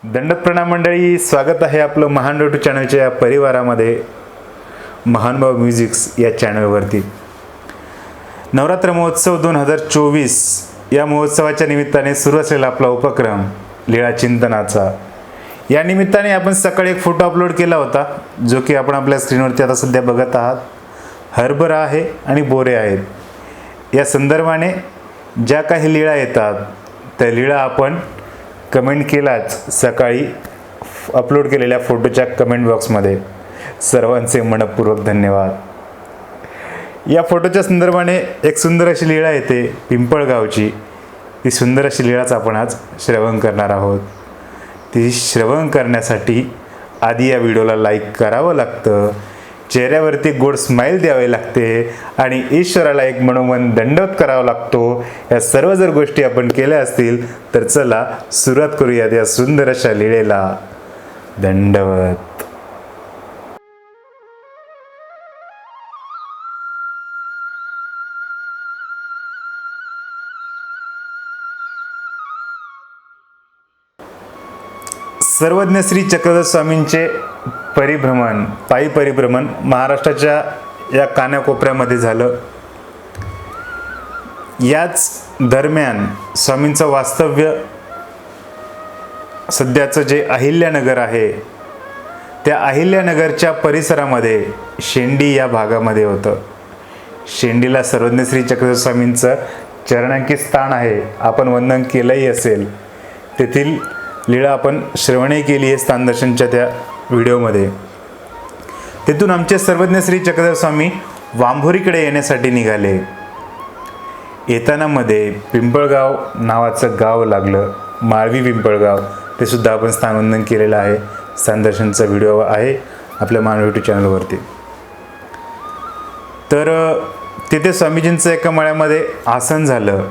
दंडक प्रणाम मंडळी, स्वागत आहे आपलं महान रोटू चॅनलच्या या परिवारामध्ये. महानुभाव म्युझिक्स या चॅनलवरती नवरात्र महोत्सव 2024 या महोत्सवाच्या निमित्ताने सुरू असलेला आपला उपक्रम लीळा चिंतनाचा. या निमित्ताने आपण सकाळी एक फोटो अपलोड केला होता, जो की आपण आपल्या स्क्रीनवरती आता सध्या बघत आहात. हरभरा आहे आणि बोरे आहेत. या संदर्भाने ज्या काही लीळा येतात त्या लीळा आपण कमेंट केलाच सकाळी अपलोड केलेल्या फोटोच्या कमेंट बॉक्समध्ये. सर्वांचे मनपूर्वक धन्यवाद. या फोटोच्या संदर्भाने एक सुंदर अशी लीळा येते पिंपळगावची. ती सुंदर अशी लीळाच आपण आज श्रवण करणार आहोत. ती श्रवण करण्यासाठी आधी या व्हिडिओला लाईक करावं लागतं, चेहऱ्यावरती गोड स्माईल द्यावी लागते आणि ईश्वराला एक मनोमन दंडवत करावा लागतो. या सर्व जर गोष्टी आपण केल्या असतील तर चला सुरुवात करूयात या सुंदर अशा लीळेला. दंडवत. सर्वज्ञ श्री चक्रधर स्वामींचे पायी परिभ्रमण महाराष्ट्राच्या या कानाकोपऱ्यामध्ये झालं. याच दरम्यान स्वामींचं वास्तव्य सध्याचं जे अहिल्यानगर आहे त्या अहिल्यानगरच्या परिसरामध्ये शेंडी या भागामध्ये होतं. शेंडीला सर्वज्ञ श्री चक्रधर स्वामींचं चरणांकित स्थान आहे. आपण वंदन केलंही असेल. तेथील लीळा आपण श्रवणही केली आहे स्थानदर्शनच्या त्या व्हिडिओमध्ये. तेथून आमचे सर्वज्ञ श्री चक्रधर स्वामी वांभोरीकडे येण्यासाठी निघाले. येताना मध्ये पिंपळगाव नावाचं गाव लागलं, माळवी पिंपळगाव. ते सुद्धा आपण स्थानवंदन केलेलं आहे. स्थानदर्शनचा व्हिडिओ आहे आपल्या महान यूट्यूब चॅनलवरती. तर तिथे स्वामीजींचं एका मळ्यामध्ये आसन झालं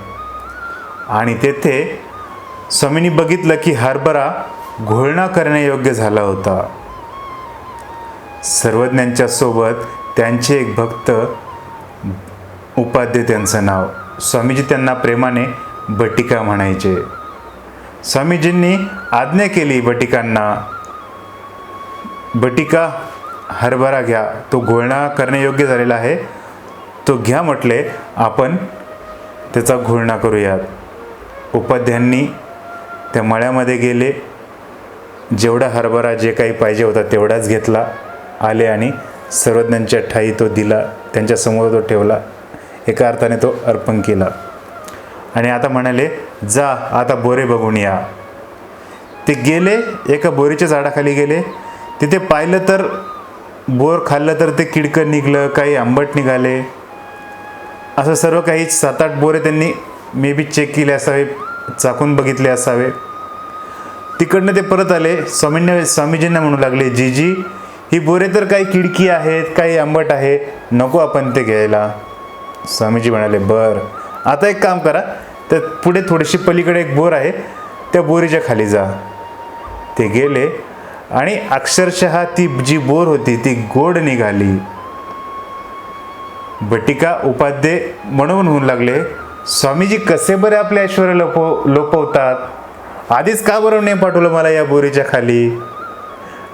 आणि तेथे स्वामींनी बघितलं की हरभरा घोळणा करण्यायोग्य झाला होता. सर्वज्ञांच्या सोबत त्यांचे एक भक्त उपाध्ये त्यांचं नाव. स्वामीजी त्यांना प्रेमाने बटिका म्हणायचे. स्वामीजींनी आज्ञा केली बटिकांना, बटिका हरभरा घ्या, तो घोळणा करण्यायोग्य झालेला आहे, तो घ्या म्हटले, आपण त्याचा घोळणा करूयात. उपाध्यांनी त्या मळ्यामध्ये गेले. जेवढा हरभरा जे काही पाहिजे होता तेवढाच घेतला. आले आणि सर्वज्ञांच्या ठाई तो दिला, त्यांच्यासमोर तो ठेवला. एका अर्थाने तो अर्पण केला आणि आता म्हणाले, जा आता बोरे बघून या. ते गेले, एका बोरीच्या झाडाखाली गेले. तिथे पाहिलं तर बोर खाल्लं तर ते किडकं निघालं, काही आंबट निघाले. असं सर्व काही 7-8 बोरे त्यांनी मे बी चेक केले असावे, चाकून बघितले असावे. तिकडनं ते परत आले. स्वामीजींना म्हणू लागले, जीजी ही बोरे तर काही किडकी आहेत, काही आंबट आहे, नको आपण ते घ्यायला. स्वामीजी म्हणाले, बर आता एक काम करा, तर पुढे थोडीशी पलीकडे एक बोर आहे, त्या बोरीच्या खाली जा. ते गेले आणि अक्षरशः ती जी बोर होती ती गोड निघाली. बटिका उपाध्ये म्हणून होऊ लागले, स्वामीजी कसे बरे आपले ऐश्वर्य लोपवतात, आधीच का बरं नाही पाठवलं मला या बोरीच्या खाली.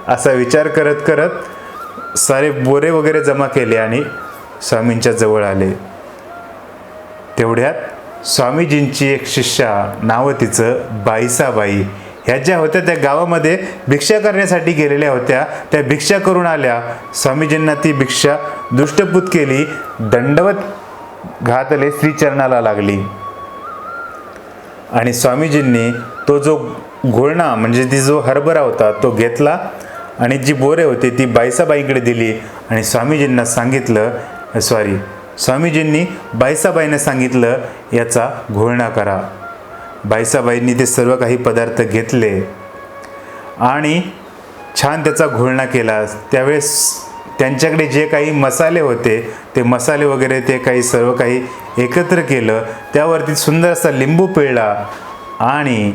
असा विचार करत करत सारे बोरे वगैरे जमा केले आणि स्वामींच्या जवळ आले. तेवढ्यात स्वामीजींची एक शिष्या, नाव तिचं बाईसाबाई, ह्या ज्या होत्या त्या गावामध्ये भिक्षा करण्यासाठी गेलेल्या होत्या. त्या भिक्षा करून आल्या. स्वामीजींना ती भिक्षा दृष्टपूत केली, दंडवत घातले, श्रीचरणाला लागली. आणि स्वामीजींनी तो जो घोळणा म्हणजे ती जो हरभरा होता तो घेतला आणि जी बोरे होती ती बाईसाबाईंकडे दिली आणि स्वामीजींना सांगितलं, स्वामीजींनी बाईसाबाईंना सांगितलं, याचा घोळणा करा. बाईसाबाईंनी ते सर्व काही पदार्थ घेतले आणि छान त्याचा घोळणा केला. त्यावेळेस त्यांच्याकडे जे काही मसाले होते ते मसाले वगैरे ते काही सर्व काही एकत्र केलं. त्यावरती सुंदर असा लिंबू पिळला आणि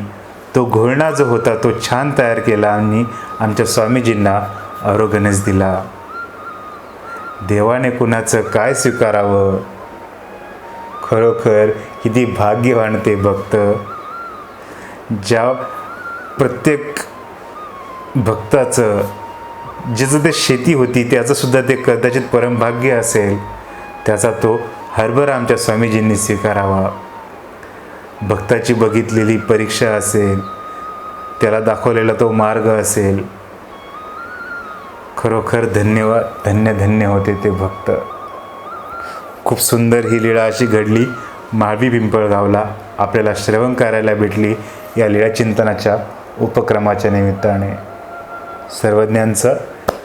तो घोळणा जो होता तो छान तयार केला आणि आमच्या स्वामीजींना आरोग्यानेच दिला. देवाने कुणाचं काय स्वीकारावं. खरोखर किती भाग्यवान ते भक्त. ज्या प्रत्येक भक्ताचं ज्याचं ते शेती होती त्याचंसुद्धा ते कदाचित परमभाग्य असेल, त्याचा तो हरभरा आमच्या स्वामीजींनी स्वीकारावा. भक्ताची बघितलेली परीक्षा असेल, त्याला दाखवलेला तो मार्ग असेल. खरोखर धन्यवाद, धन्य धन्य होते ते भक्त. खूप सुंदर ही लीळा अशी घडली माळवी पिंपळगावला, आपल्याला श्रवण करायला भेटली या लीळा चिंतनाच्या उपक्रमाच्या निमित्ताने. सर्वज्ञांचं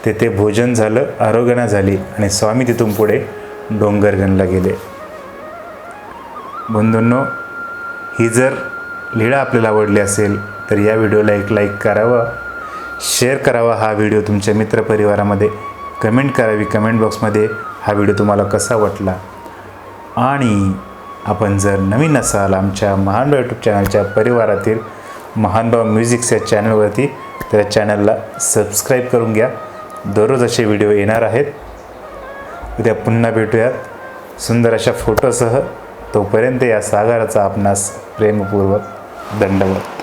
तेथे भोजन झालं, आरोग्यना झाली आणि स्वामी तिथून पुढे डोंगरगणला गेले. बंधूंनो, ही जर लीळा आपल्याला आवडली असेल तर या व्हिडिओला एक लाईक करावं, शेअर करावा हा व्हिडिओ तुमच्या मित्रपरिवारामध्ये, कमेंट करावी कमेंट बॉक्समध्ये हा व्हिडिओ तुम्हाला कसा वाटला. आणि आपण जर नवीन असाल आमच्या महानभाव यूट्यूब चॅनलच्या परिवारातील महानभाव म्युझिक्स या चॅनलवरती, तर या चॅनलला सबस्क्राईब करून घ्या. दररोज असे व्हिडिओ येणार आहेत. उद्या पुन्हा भेटूयात सुंदर अशा फोटोसह. तोपर्यंत या सागराचा आपणास प्रेमपूर्वक दंडवत.